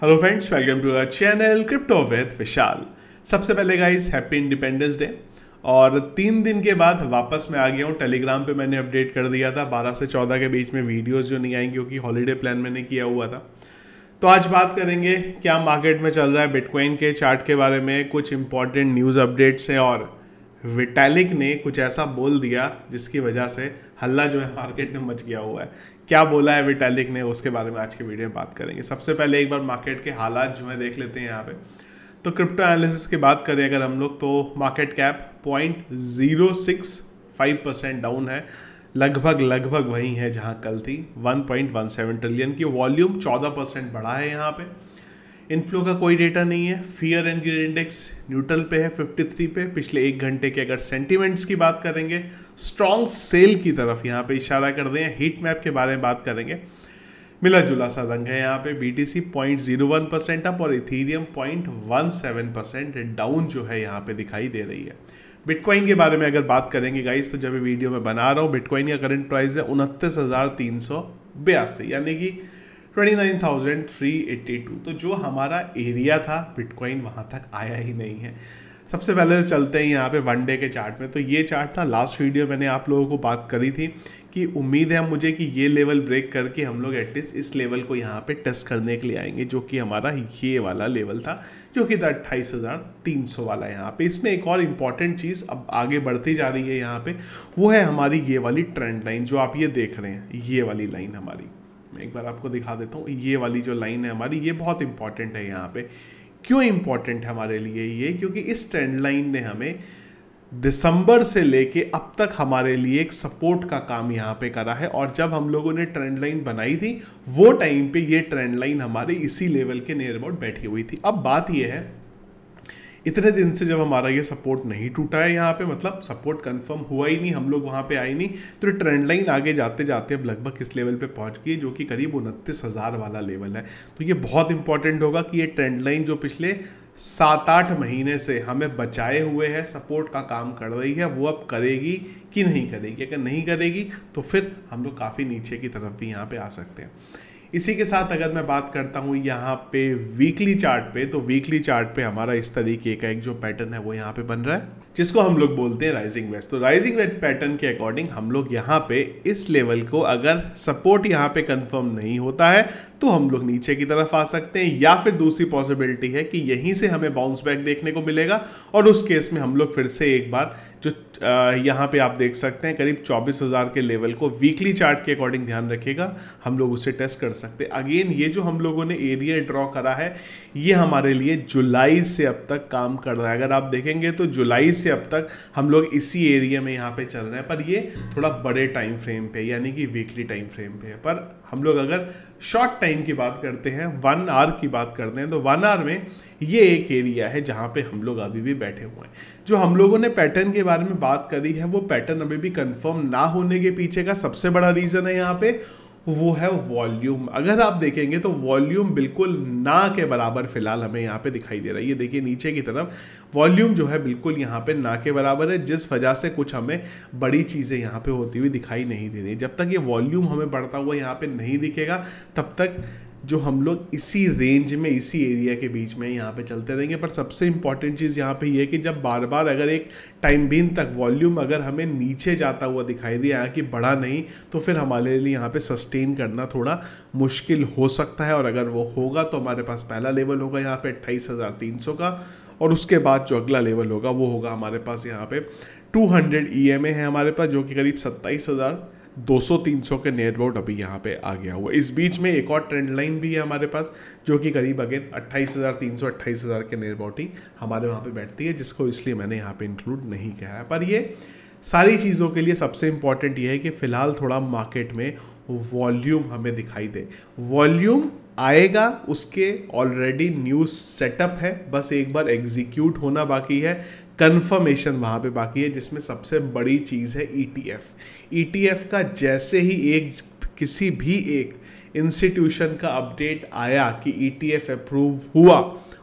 Hello friends, welcome to our channel crypto with Vishal. सबसे पहले guys happy independence day. और 3 दिन के बाद वापस मैं आ गया हूँ। टेलीग्राम पे मैंने अपडेट कर दिया था 12 से 14 के बीच में वीडियोस जो नहीं आएंगी क्योंकि हॉलीडे प्लान मैंने किया हुआ था। तो आज बात करेंगे क्या मार्केट में चल रहा है, बिटकॉइन के चार्ट के बारे में, कुछ इंपॉर्टेंट न्यूज़ अपडेट्स हैं और विटालिक ने कुछ ऐसा बोल दिया जिसकी वजह से हल्ला जो है मार्केट में मच गया हुआ है। क्या बोला है विटालिक ने, उसके बारे में आज के वीडियो में बात करेंगे। सबसे पहले एक बार मार्केट के हालात जो है देख लेते हैं यहाँ पे। तो क्रिप्टो एनालिसिस की बात करें अगर हम लोग, तो मार्केट कैप 0.065% डाउन है, लगभग वही है जहां कल थी। 1.17 ट्रिलियन की वॉल्यूम 14% बढ़ा है यहाँ पे। इनफ्लो का कोई डेटा नहीं है। Fear and greed index neutral पे है 53 पे। पिछले 1 घंटे के अगर सेंटीमेंट्स की बात करेंगे, स्ट्रॉन्ग सेल की तरफ यहाँ पे इशारा कर दें। हीट मैप के बारे में बात करेंगे, मिला जुला सा रंग है यहाँ पे। BTC 0.01% अप और इथीरियम 0.17% डाउन जो है यहाँ पे दिखाई दे रही है। बिटकॉइन के बारे में अगर बात करेंगे गाइस, तो जब वीडियो में बना रहा हूँ बिटकॉइन का करंट प्राइस है 29,382, यानी कि 29,382। तो जो हमारा एरिया था बिटकॉइन वहाँ तक आया ही नहीं है। सबसे पहले चलते हैं यहाँ पे 1 डे के चार्ट में। तो ये चार्ट था, लास्ट वीडियो मैंने आप लोगों को बात करी थी कि उम्मीद है मुझे कि ये लेवल ब्रेक करके हम लोग एटलीस्ट इस लेवल को यहाँ पे टेस्ट करने के लिए आएंगे, जो कि हमारा ये वाला लेवल था, जो कि था 28,300 वाला यहाँ पे। इसमें एक और इम्पॉर्टेंट चीज़ अब आगे बढ़ती जा रही है यहाँ पे, वो है हमारी ये वाली ट्रेंड लाइन जो आप ये देख रहे हैं। ये वाली लाइन हमारी, मैं एक बार आपको दिखा देता हूँ। ये वाली जो लाइन है हमारी, ये बहुत इंपॉर्टेंट है यहाँ पे। क्यों इंपॉर्टेंट है हमारे लिए ये? क्योंकि इस ट्रेंड लाइन ने हमें दिसंबर से लेके अब तक हमारे लिए एक सपोर्ट का काम यहाँ पे करा है। और जब हम लोगों ने ट्रेंड लाइन बनाई थी वो टाइम पे ये ट्रेंड लाइन हमारे इसी लेवल के नियर अबाउट बैठी हुई थी। अब बात ये है, इतने दिन से जब हमारा ये सपोर्ट नहीं टूटा है यहाँ पे, मतलब सपोर्ट कंफर्म हुआ ही नहीं, हम लोग वहाँ पे आए नहीं, तो ट्रेंड लाइन आगे जाते जाते अब लगभग इस लेवल पे पहुँच गई, जो कि करीब 29,000 वाला लेवल है। तो ये बहुत इंपॉर्टेंट होगा कि ये ट्रेंड लाइन जो पिछले 7-8 महीने से हमें बचाए हुए है, सपोर्ट का काम कर रही है, वो अब करेगी कि नहीं करेगी। अगर नहीं करेगी तो फिर हम लोग काफ़ी नीचे की तरफ भी यहाँ पे आ सकते हैं। इसी के साथ अगर मैं बात करता हूँ यहाँ पे वीकली चार्ट पे, तो वीकली चार्ट पे हमारा इस तरीके का एक जो पैटर्न है वो यहाँ पे बन रहा है, जिसको हम लोग बोलते हैं राइजिंग वेज। तो राइजिंग वेज पैटर्न के अकॉर्डिंग हम लोग यहाँ पे इस लेवल को, अगर सपोर्ट यहाँ पे कंफर्म नहीं होता है तो हम लोग नीचे की तरफ आ सकते हैं, या फिर दूसरी पॉसिबिलिटी है कि यहीं से हमें बाउंस बैक देखने को मिलेगा और उस केस में हम लोग फिर से एक बार जो यहाँ पे आप देख सकते हैं करीब 24,000 के लेवल को वीकली चार्ट के अकॉर्डिंग ध्यान रखिएगा, हम लोग उसे टेस्ट कर सकते हैं। अगेन ये जो हम लोगों ने एरिया ड्रॉ करा है ये हमारे लिए जुलाई से अब तक काम कर रहा है। अगर आप देखेंगे तो जुलाई से अब तक हम लोग इसी एरिया में यहाँ पे चल रहे हैं, पर ये थोड़ा बड़े टाइम फ्रेम पे, यानी कि वीकली टाइम फ्रेम पे है। पर हम लोग अगर शॉर्ट टाइम की बात करते हैं, 1 आवर की बात करते हैं, तो 1 आवर में ये एक एरिया है जहाँ पे हम लोग अभी भी बैठे हुए हैं। जो हम लोगों ने पैटर्न के बारे में बात करी है, वो पैटर्न अभी भी कंफर्म ना होने के पीछे का सबसे बड़ा रीज़न है यहाँ पे, वो है वॉल्यूम। अगर आप देखेंगे तो वॉल्यूम बिल्कुल ना के बराबर फिलहाल हमें यहाँ पे दिखाई दे रहा है। ये देखिए नीचे की तरफ वॉल्यूम जो है बिल्कुल यहाँ पे ना के बराबर है, जिस वजह से कुछ हमें बड़ी चीज़ें यहाँ पे होती हुई दिखाई नहीं दे रही। जब तक ये वॉल्यूम हमें बढ़ता हुआ यहाँ पे नहीं दिखेगा तब तक जो हम लोग इसी रेंज में, इसी एरिया के बीच में यहाँ पे चलते रहेंगे। पर सबसे इंपॉर्टेंट चीज़ यहाँ पे ये है कि जब बार बार अगर एक टाइम बीन तक वॉल्यूम अगर हमें नीचे जाता हुआ दिखाई दे, यहाँ की बढ़ा नहीं, तो फिर हमारे लिए यहाँ पे सस्टेन करना थोड़ा मुश्किल हो सकता है। और अगर वो होगा तो हमारे पास पहला लेवल होगा यहाँ पे 28,300 का, और उसके बाद जो अगला लेवल होगा वो होगा हमारे पास यहाँ पे 200 EMA है हमारे पास, जो कि करीब 27,200-300 के नियर अबाउट अभी यहाँ पे आ गया हुआ। इस बीच में एक और ट्रेंड लाइन भी है हमारे पास, जो कि करीब अगेन 28,300 28,000 के नियर अबाउट ही हमारे वहाँ पे बैठती है, जिसको इसलिए मैंने यहाँ पे इंक्लूड नहीं किया है। पर ये सारी चीज़ों के लिए सबसे इंपॉर्टेंट ये है कि फ़िलहाल थोड़ा मार्केट में वॉल्यूम हमें दिखाई दे। वॉल्यूम आएगा, उसके ऑलरेडी न्यूज़ सेटअप है, बस एक बार एग्जीक्यूट होना बाकी है, कंफर्मेशन वहाँ पे बाकी है, जिसमें सबसे बड़ी चीज़ है ETF का जैसे ही एक किसी भी एक इंस्टीट्यूशन का अपडेट आया कि ETF अप्रूव हुआ,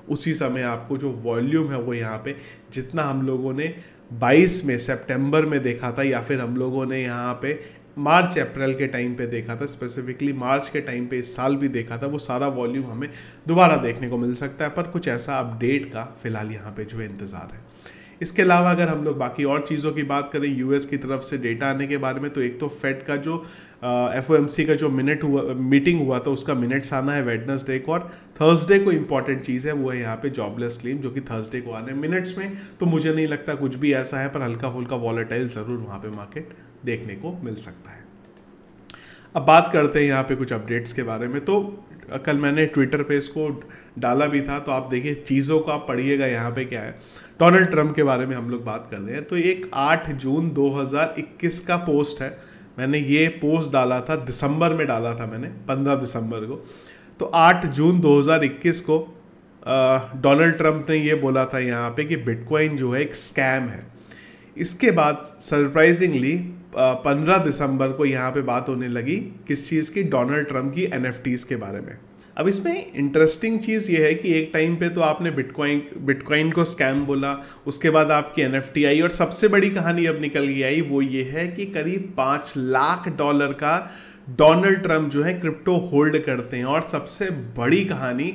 उसी समय आपको जो वॉल्यूम है वो यहाँ पे जितना हम लोगों ने 22 में सितंबर में देखा था, या फिर हम लोगों ने यहाँ पे मार्च अप्रैल के टाइम पे देखा था, स्पेसिफिकली मार्च के टाइम पे इस साल भी देखा था, वो सारा वॉल्यूम हमें दोबारा देखने को मिल सकता है, पर कुछ ऐसा अपडेट का फिलहाल यहाँ पे जो है इंतज़ार है। इसके अलावा अगर हम लोग बाकी और चीज़ों की बात करें यूएस की तरफ से डेटा आने के बारे में, तो एक तो फेड का जो एफओएमसी का जो मीटिंग हुआ था उसका मिनट्स आना है वेडनेसडे को, और थर्सडे को इंपॉर्टेंट चीज़ है वो है यहाँ पे जॉबलेस क्लेम जो कि थर्सडे को आना है मिनट्स में। तो मुझे नहीं लगता कुछ भी ऐसा है, पर हल्का फुल्का वॉलेटाइल ज़रूर वहाँ पे मार्केट देखने को मिल सकता है। अब बात करते हैं यहाँ पे कुछ अपडेट्स के बारे में। तो कल मैंने ट्विटर पे इसको डाला भी था, तो आप देखिए चीज़ों को आप पढ़िएगा यहाँ पे क्या है। डोनाल्ड ट्रंप के बारे में हम लोग बात कर रहे हैं, तो एक 8 जून 2021 का पोस्ट है। मैंने ये पोस्ट डाला था दिसंबर में, डाला था मैंने 15 दिसंबर को। तो 8 जून 2021 को डोनाल्ड ट्रंप ने ये बोला था यहाँ पे कि बिटकॉइन जो है एक स्कैम है। इसके बाद सरप्राइजिंगली 15 दिसंबर को यहाँ पे बात होने लगी किस चीज़ की, डोनाल्ड ट्रंप की एनएफटीज़ के बारे में। अब इसमें इंटरेस्टिंग चीज़ ये है कि एक टाइम पे तो आपने बिटकॉइन को स्कैम बोला, उसके बाद आपकी एनएफटी आई, और सबसे बड़ी कहानी अब निकल के आई वो ये है कि करीब $5 लाख का डोनाल्ड ट्रंप जो है क्रिप्टो होल्ड करते हैं। और सबसे बड़ी कहानी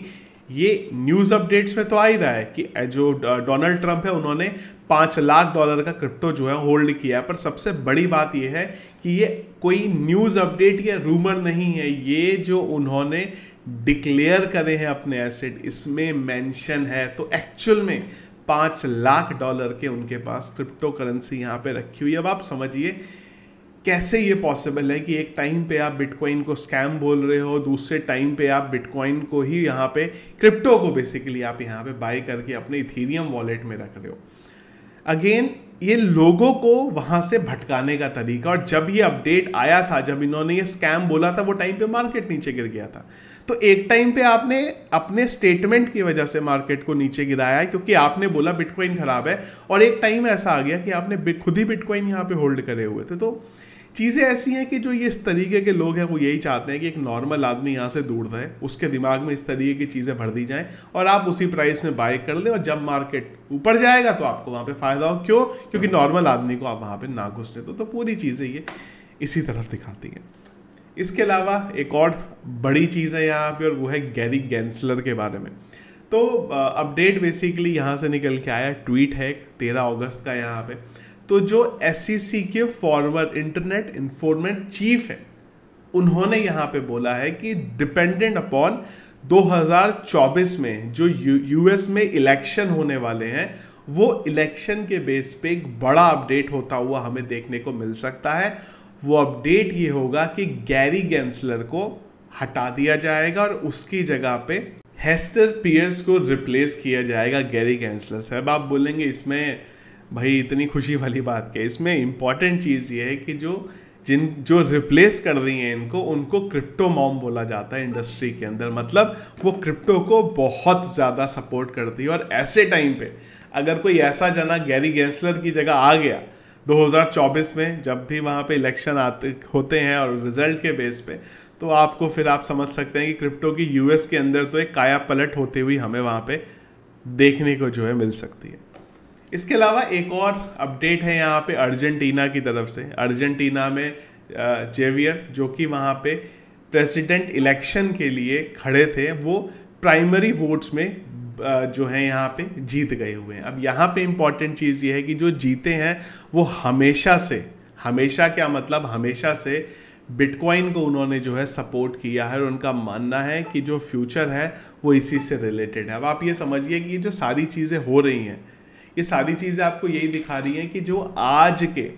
ये न्यूज़ अपडेट्स में तो आ ही रहा है कि जो डोनाल्ड ट्रंप है उन्होंने $5 लाख का क्रिप्टो जो है होल्ड किया। पर सबसे बड़ी बात ये है कि ये कोई न्यूज़ अपडेट या रूमर नहीं है, ये जो उन्होंने डिक्लेयर करे हैं अपने एसेट, इसमें मेंशन है। तो एक्चुअल में $5 लाख के उनके पास क्रिप्टो करेंसी यहाँ पे रखी हुई है। अब आप समझिए कैसे ये पॉसिबल है कि एक टाइम पे आप बिटकॉइन को स्कैम बोल रहे हो, दूसरे टाइम पे आप बिटकॉइन को ही यहाँ पे क्रिप्टो को बेसिकली आप यहाँ पे बाय करके अपने इथेरियम वॉलेट में रख रहे हो। अगेन ये लोगों को वहाँ से भटकाने का तरीका, और जब ये अपडेट आया था, जब इन्होंने ये स्कैम बोला था, वो टाइम पे मार्केट नीचे गिर गया था। तो एक टाइम पे आपने अपने स्टेटमेंट की वजह से मार्केट को नीचे गिराया है, क्योंकि आपने बोला बिटकॉइन खराब है, और एक टाइम ऐसा आ गया कि आपने खुद ही बिटकॉइन यहाँ पे होल्ड करे हुए थे। तो चीज़ें ऐसी हैं कि जो ये इस तरीके के लोग हैं वो यही चाहते हैं कि एक नॉर्मल आदमी यहाँ से दूर रहे, उसके दिमाग में इस तरीके की चीज़ें भर दी जाएं और आप उसी प्राइस में बाय कर लें, और जब मार्केट ऊपर जाएगा तो आपको वहाँ पे फ़ायदा हो। क्यों? क्योंकि नॉर्मल आदमी को आप वहाँ पे ना घुसने दो। तो पूरी चीज़ें ये इसी तरफ दिखाती हैं। इसके अलावा एक और बड़ी चीज़ है यहाँ पे, और वो है गैरी गेंसलर के बारे में। तो अपडेट बेसिकली यहाँ से निकल के आया, ट्वीट है 13 अगस्त का यहाँ पे। तो जो SEC के फॉर्मर इंटरनेट इन्फॉर्मेंट चीफ है, उन्होंने यहाँ पे बोला है कि डिपेंडेंट अपॉन 2024 में जो US में इलेक्शन होने वाले हैं, वो इलेक्शन के बेस पे एक बड़ा अपडेट होता हुआ हमें देखने को मिल सकता है। वो अपडेट ये होगा कि गैरी गेंसलर को हटा दिया जाएगा और उसकी जगह पे हेस्टर पियर्स को रिप्लेस किया जाएगा गैरी गेंसलर से। अब आप बोलेंगे इसमें भाई इतनी खुशी वाली बात क्या है? इसमें इंपॉर्टेंट चीज़ ये है कि जो रिप्लेस कर रही हैं इनको, उनको क्रिप्टो मॉम बोला जाता है इंडस्ट्री के अंदर। मतलब वो क्रिप्टो को बहुत ज़्यादा सपोर्ट करती है, और ऐसे टाइम पे अगर कोई ऐसा जना गैरी गेंसलर की जगह आ गया 2024 में, जब भी वहाँ पे इलेक्शन होते हैं और रिजल्ट के बेस पे, तो आपको फिर आप समझ सकते हैं कि क्रिप्टो की US के अंदर तो एक काया पलट होती हुई हमें वहाँ पे देखने को जो है मिल सकती है। इसके अलावा एक और अपडेट है यहाँ पे अर्जेंटीना की तरफ से। अर्जेंटीना में जेवियर जो कि वहाँ पे प्रेसिडेंट इलेक्शन के लिए खड़े थे, वो प्राइमरी वोट्स में जो है यहाँ पे जीत गए हुए हैं। अब यहाँ पे इम्पॉर्टेंट चीज़ ये है कि जो जीते हैं वो हमेशा क्या मतलब, हमेशा से बिटकॉइन को उन्होंने जो है सपोर्ट किया है, और उनका मानना है कि जो फ्यूचर है वो इसी से रिलेटेड है। अब आप ये समझिए कि ये जो सारी चीज़ें हो रही हैं, ये सारी चीज़ें आपको यही दिखा रही हैं कि जो आज के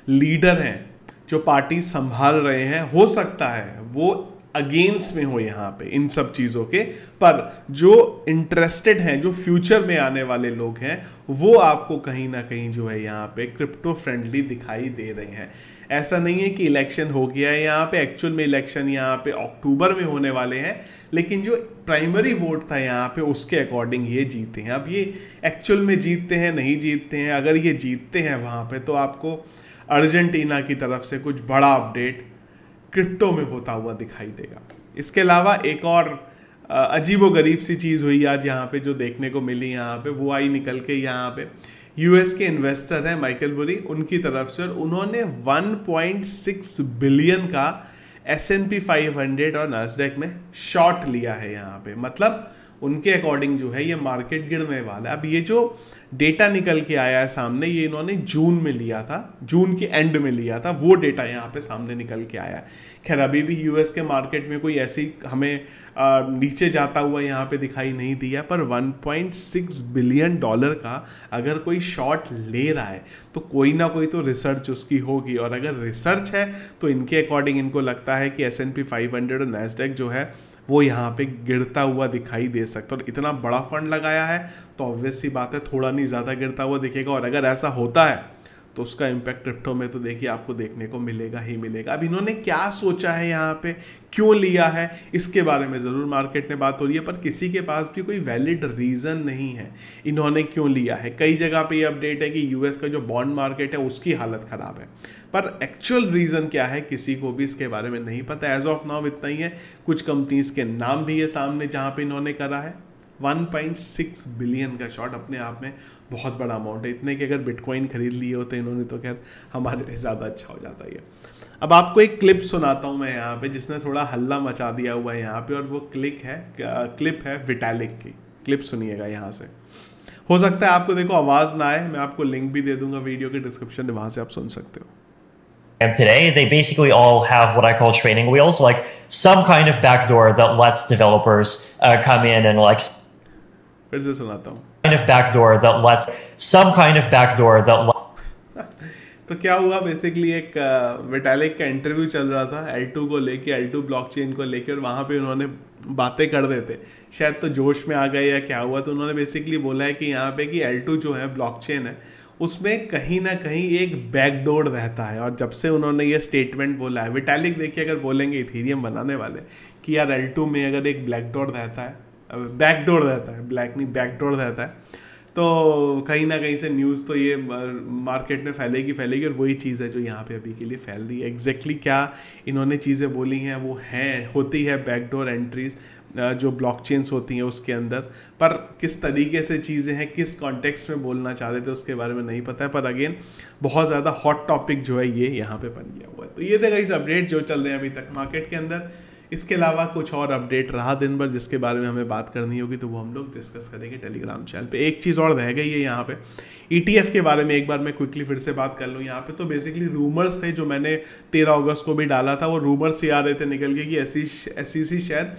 लीडर हैं, जो पार्टी संभाल रहे हैं, हो सकता है वो अगेंस्ट में हो यहाँ पे इन सब चीज़ों के, पर जो इंटरेस्टेड हैं, जो फ्यूचर में आने वाले लोग हैं, वो आपको कहीं ना कहीं जो है यहाँ पे क्रिप्टो फ्रेंडली दिखाई दे रहे हैं। ऐसा नहीं है कि इलेक्शन हो गया है यहाँ पे, एक्चुअल में इलेक्शन यहाँ पे अक्टूबर में होने वाले हैं, लेकिन जो प्राइमरी वोट था यहाँ पे उसके अकॉर्डिंग ये जीते हैं। अब ये एक्चुअल में जीतते हैं नहीं जीतते हैं, अगर ये जीतते हैं वहाँ पे तो आपको अर्जेंटीना की तरफ से कुछ बड़ा अपडेट क्रिप्टो में होता हुआ दिखाई देगा। इसके अलावा एक और अजीबोगरीब सी चीज़ हुई आज यहाँ पे, जो देखने को मिली यहाँ पे, वो आई निकल के यहाँ पे। यूएस के इन्वेस्टर हैं माइकल बुरी, उनकी तरफ से, और उन्होंने 1.6 बिलियन का S&P 500 और नास्डैक में शॉर्ट लिया है यहाँ पे। मतलब उनके अकॉर्डिंग जो है ये मार्केट गिरने वाला है। अब ये जो डेटा निकल के आया है सामने, ये इन्होंने जून में लिया था, जून के एंड में लिया था, वो डेटा यहाँ पे सामने निकल के आया है। खैर अभी भी यूएस के मार्केट में कोई ऐसी हमें नीचे जाता हुआ यहाँ पे दिखाई नहीं दिया, पर 1.6 बिलियन डॉलर का अगर कोई शॉर्ट ले रहा है तो कोई ना कोई तो रिसर्च उसकी होगी, और अगर रिसर्च है तो इनके अकॉर्डिंग इनको लगता है कि S&P 500 और नैस्डैक जो है वो यहाँ पे गिरता हुआ दिखाई दे सकता है। और इतना बड़ा फंड लगाया है तो ऑब्वियस सी बात है थोड़ा नहीं ज़्यादा गिरता हुआ दिखेगा, और अगर ऐसा होता है तो उसका इम्पैक्ट क्रिप्टो में तो देखिए आपको देखने को मिलेगा ही मिलेगा। अब इन्होंने क्या सोचा है यहाँ पे, क्यों लिया है, इसके बारे में ज़रूर मार्केट में बात हो रही है, पर किसी के पास भी कोई वैलिड रीज़न नहीं है इन्होंने क्यों लिया है। कई जगह पे ये अपडेट है कि यूएस का जो बॉन्ड मार्केट है उसकी हालत ख़राब है, पर एक्चुअल रीज़न क्या है किसी को भी इसके बारे में नहीं पता। एज ऑफ नाउ इतना ही है। कुछ कंपनीज़ के नाम भी है सामने जहाँ पे इन्होंने करा है। 1.6 बिलियन का शॉर्ट अपने आप में बहुत बड़ा अमाउंट है। इतने कि अगर बिटकॉइन खरीद लिए होते इन्होंने तो खैर हमारे लिए ज़्यादा अच्छा हो जाता है। अब आपको एक क्लिप सुनाता हूँ मैं यहाँ पे, जिसने थोड़ा हल्ला मचा दिया हुआ है यहाँ पे, और वो क्लिप है विटालिक की। क्लिप सुनिएगा यहाँ से। हो सकता है आपको देखो आवाज़ ना आए, मैं आपको लिंक भी दे दूंगा वीडियो के डिस्क्रिप्शन में, वहाँ से आप सुन सकते हो। Today, they basically all have what I call training wheels, like some kind of backdoor that lets developers come in and like. फिर से सुनाता हूँ। Kind of backdoor that lets some kind of backdoor that. तो क्या हुआ, basically एक Vitalik का interview चल रहा था L2 को लेके, L2 ब्लॉकचेन को लेके, और वहाँ पे उन्होंने बातें कर देते, शायद तो जोश में आ गए या क्या हुआ, तो उन्होंने बेसिकली बोला है कि यहाँ पे कि L2 जो है ब्लॉकचेन है उसमें कहीं ना कहीं एक बैकडोर रहता है। और जब से उन्होंने ये स्टेटमेंट बोला है, विटालिक देखिए अगर बोलेंगे इथेरियम बनाने वाले कि यार L2 में अगर एक बैकडोर रहता है, ब्लैक नहीं बैकडोर रहता है, तो कहीं ना कहीं से न्यूज़ तो ये मार्केट में फैलेगी, और वही चीज़ है जो यहाँ पे अभी के लिए फैल रही है। एग्जैक्टली क्या इन्होंने चीज़ें बोली हैं वो होती है बैकडोर एंट्रीज जो ब्लॉकचेन्स होती हैं उसके अंदर, पर किस तरीके से चीज़ें हैं, किस कॉन्टेक्स्ट में बोलना चाह रहे थे उसके बारे में नहीं पता है। पर अगेन बहुत ज़्यादा हॉट टॉपिक जो है ये यहाँ पे बन गया हुआ है। तो ये थे गाइस अपडेट जो चल रहे हैं अभी तक मार्केट के अंदर। इसके अलावा कुछ और अपडेट रहा दिन भर जिसके बारे में हमें बात करनी होगी तो वो हम लोग डिस्कस करेंगे टेलीग्राम चैनल पे। एक चीज़ और रह गई है यहाँ पे, ETF के बारे में एक बार मैं क्विकली फिर से बात कर लूँ यहाँ पे। तो बेसिकली रूमर्स थे जो मैंने 13 अगस्त को भी डाला था, वो रूमर्स ये आ रहे थे निकल के कि SEC शायद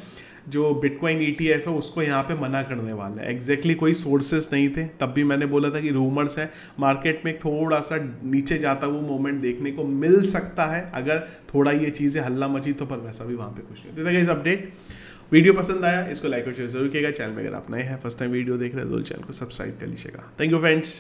जो बिटकॉइन ETF है उसको यहाँ पे मना करने वाला है। एग्जैक्टली कोई सोर्सेस नहीं थे, तब भी मैंने बोला था कि रूमर्स है, मार्केट में थोड़ा सा नीचे जाता हुआ मोमेंट देखने को मिल सकता है अगर थोड़ा ये चीज़ें हल्ला मची तो, पर वैसा भी वहाँ पे कुछ नहीं। तो इस अपडेट वीडियो पसंद आया इसको लाइक और शेयर जरूर कीजिएगा। चैनल में अगर आप नए हैं फर्स्ट टाइम वीडियो देख रहे हैं तो चैनल को सब्सक्राइब कर लीजिएगा। Thank you friends.